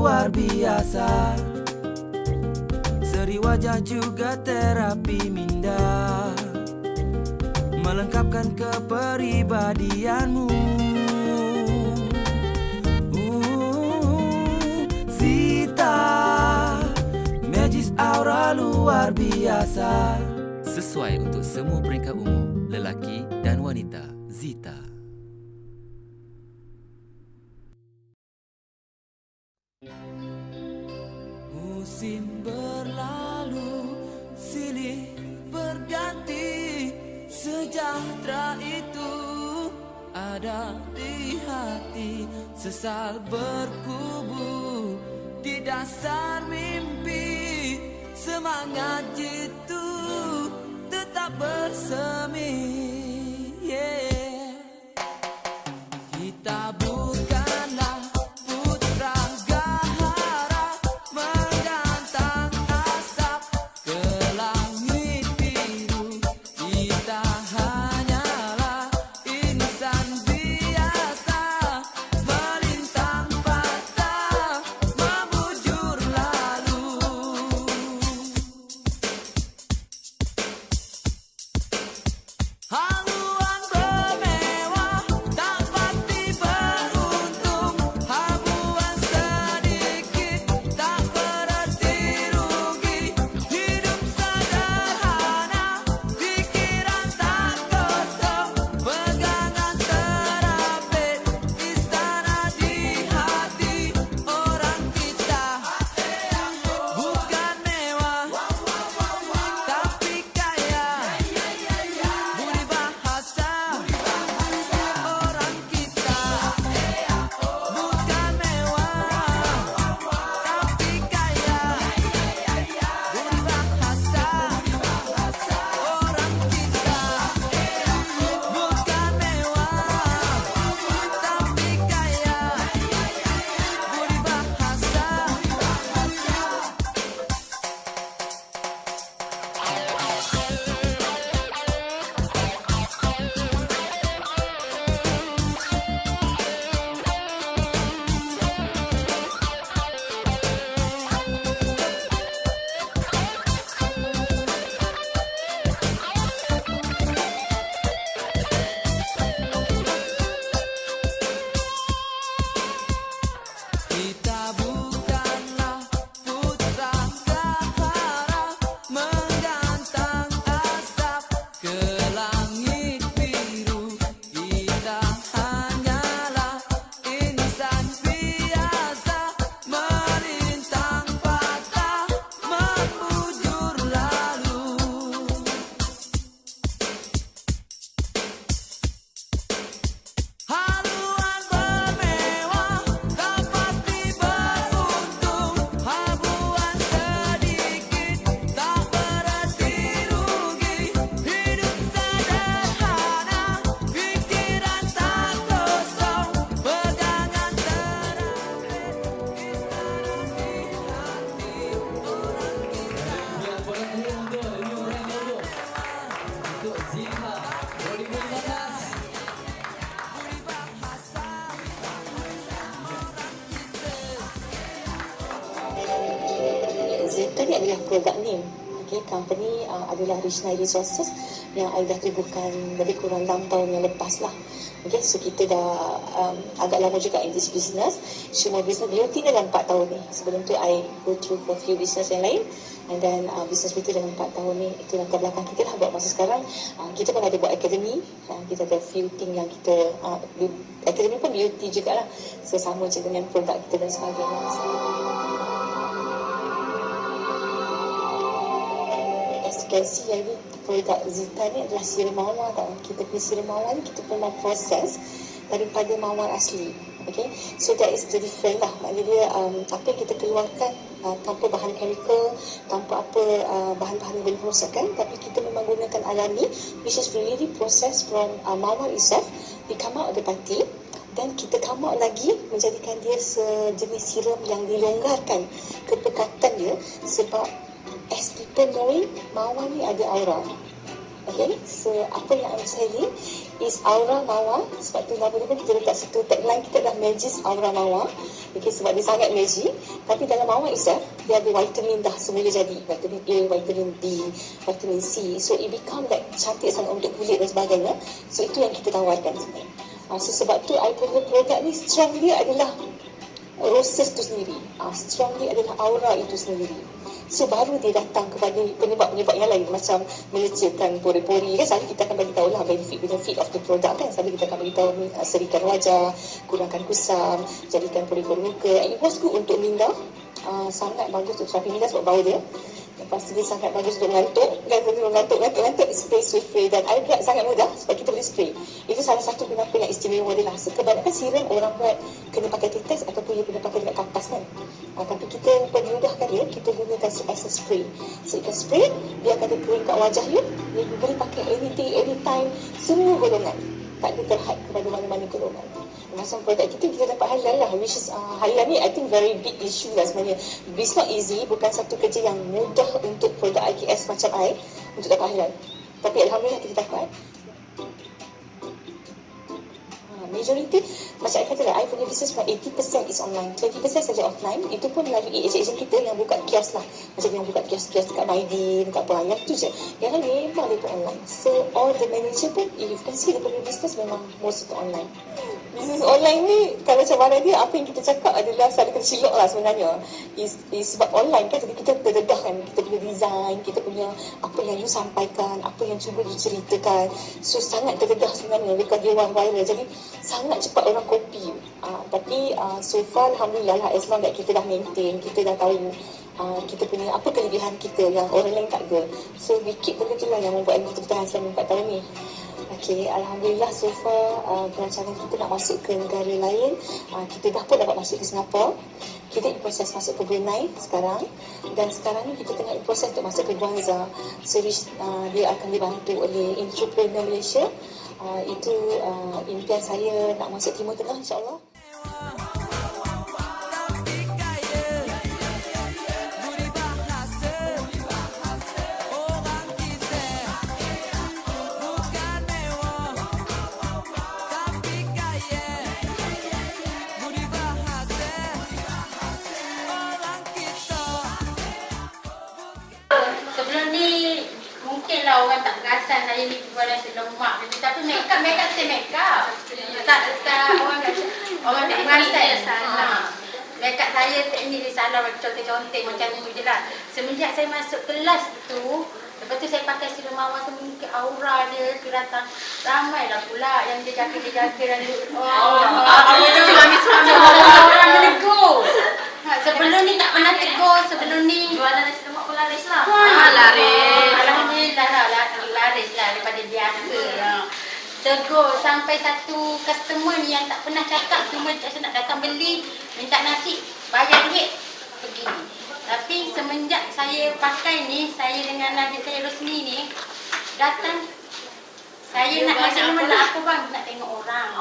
luar biasa. Seri wajah juga terapi minda, melengkapkan kepribadianmu. Zita, magis aura luar biasa. Sesuai untuk semua peringkat umur, lelaki dan wanita. Zita. Musim berlalu, silih berganti, sejahtera itu ada di hati. Sesal berkubu di dasar mimpi, semangat jitu tetap bersemi. Kita bukanlah putra gahara menggantang asap ke langit biru. Kita hanyalah insan biasa, melintang patah, membujur lalu. Haluan bermewah tak pasti beruntung, habuan sedikit tak berarti rugi. Hidup sederhana, pikiran tak kosong, pegangan terapit, istana di hati orang kita. Bukan mewah tapi kaya, budi bahasa orang kita. Bukan mewah tapi kaya, budi bahasa orang kita. Bukan mewah tapi kaya, budi bahasa. Kita bukanlah putra gahara menggantang asap ke langit biru. Kita hanyalah insan biasa, melintang patah, membujur lalu. Haluan bermewah tak pasti beruntung, habuan sedikit tak berarti rugi. Hidup sederhana, pikiran tak kosong, pegangan terapit, istana di hati orang kita. Untuk Zita 2015. Budi bahasa orang kita. Zeta ni adalah product name. Okay, company adalah Richnai Resources yang I dah tubuhkan lebih kurang 6 tahun yang lepas lah. Okay, so kita dah agak lama juga in this business. Semua business beauty dalam 4 tahun ni. Sebelum tu I go through for few business yang lain. And then business beauty dalam 4 tahun ni, itu langkah belakang kita lah buat masa sekarang. Kita pun ada buat academy. Kita ada few thing yang kita, academy pun beauty jugalah. So sama je dengan produk kita dan sebagainya. As you can see, jadi produk Zita ni adalah serum mawar tau. Kita punya serum mawar ni kita pernah proses daripada mawar asli. Okay, so that is the different lah. Maknanya dia apa yang kita keluarkan tanpa bahan chemical, tanpa apa bahan-bahan yang boleh merosakkan, tapi kita memang gunakan alami, which is really processed from mawar itself. We come out the pati, dan kita come out lagi menjadikan dia sejenis serum yang dilonggarkan kepekatan dia, sebab as people knowing, mawar ni ada aura. Okay, so apa yang I'm selling is Aura Mawar. Sebab tu nama dia pun kita letak situ, tagline kita adalah Magis Aura Mawar. Okay, sebab dia sangat magic. Tapi dalam Mawar itself, dia ada vitamin dah semula jadi. Vitamin A, vitamin D, vitamin C. So it become like cantik sangat untuk kulit dan sebagainya. So itu yang kita tawarkan sebenarnya. So sebab tu I punya produk ni strong dia adalah roses tu sendiri. Strong dia adalah aura itu sendiri. So baru dia datang kepada penyebab-penyebab yang lain, macam melecehkan pori-pori kan. Selalu kita akan bagi tahu lah benefit of the product kan. Selalu kita akan bagi tahu serikan wajah, kurangkan kusam, jadikan pori-pori muka. And it was good untuk minda. Sangat bagus untuk terapi minda sebab bau dia. Lepas tu dia sangat bagus untuk ngantuk. Ngantuk spray spray. Dan air gerak sangat mudah sebab kita boleh spray. Itu salah satu kenapa yang istimewa dia lah. So, kebanyakan serum orang buat kena pakai tetes ataupun dia kena pakai dekat kapas kan. Tapi kita memudahkan dia, kita gunakan as a spray. So you can spray, dia akan kering kat wajah you. You boleh pakai anything, anytime, semua golongan. Tak ada terhad kepada mana-mana golongan. Macam produk kita dapat halal lah, which is halal ni I think very big issue lah sebenarnya. It's not easy, bukan satu kerja yang mudah untuk produk IKS macam I untuk dapat halal. Tapi Alhamdulillah kita dapat. Majority, macam I kata lah, I punya business 80% is online, 20% saja offline. Itu pun melalui agent kita yang buka kios lah. Macam yang buka kios-kios dekat Maidin, dekat apa, yang tu je. Yang lain memang dia pun online. So all the manager pun, if you can see dia punya business memang most itu online. Bisnes online ni, kalau macam mana dia, apa yang kita cakap adalah selalu kena silap lah sebenarnya. Is sebab online kan, jadi kita terdedah kan, kita punya design, kita punya apa yang you sampaikan, apa yang cuba you ceritakan. So sangat terdedah sebenarnya, because dia one viral. Jadi sangat cepat orang copy you. Tapi so far Alhamdulillah lah, as long that kita dah maintain, kita dah tahu kita punya apa kelebihan kita yang orang lain tak ada. So we keep benda tu lah yang membuat kita bertahan selama 4 tahun ni. Okay, Alhamdulillah so far perancangan kita nak masuk ke negara lain. Kita dah pun dapat masuk ke Singapura. Kita proses masuk ke Brunei sekarang. Dan sekarang ni kita tengah proses untuk masuk ke Guangzhou. So dia akan dibantu oleh Entrepreneur Malaysia. Itu impian saya nak masuk Timur Tengah, insyaAllah. Tapi kaya budi bahasa orang kita bukan mewah, tapi kaya budi bahasa orang kita. Sebelum ni mungkinlah orang tak perasan saya ni jual nasi lemak. Tapi make up saya make up. Tak orang tak perasan salah. Make up saya teknik dia salah, contoh-contoh macam tu je lah. Semenjak saya masuk kelas tu, lepas tu saya pakai serum mawar tu, mungkin aura dia tu datang. Ramailah pula yang dia jaga dan orang menegur. Sebelum ni tak pernah tegur, sebelum ni jualan nasi lemak pun laris lah. Laris. Alhamdulillah lah, laris lah daripada biasa lah. Tegur sampai satu customer ni yang tak pernah cakap, cuma nak datang beli, minta nasi, bayar duit, pergi. Tapi semenjak saya pakai ni, saya dengan adik saya Rosni ni, datang, saya nak nasi lemak, nak apa bang? Nak tengok orang.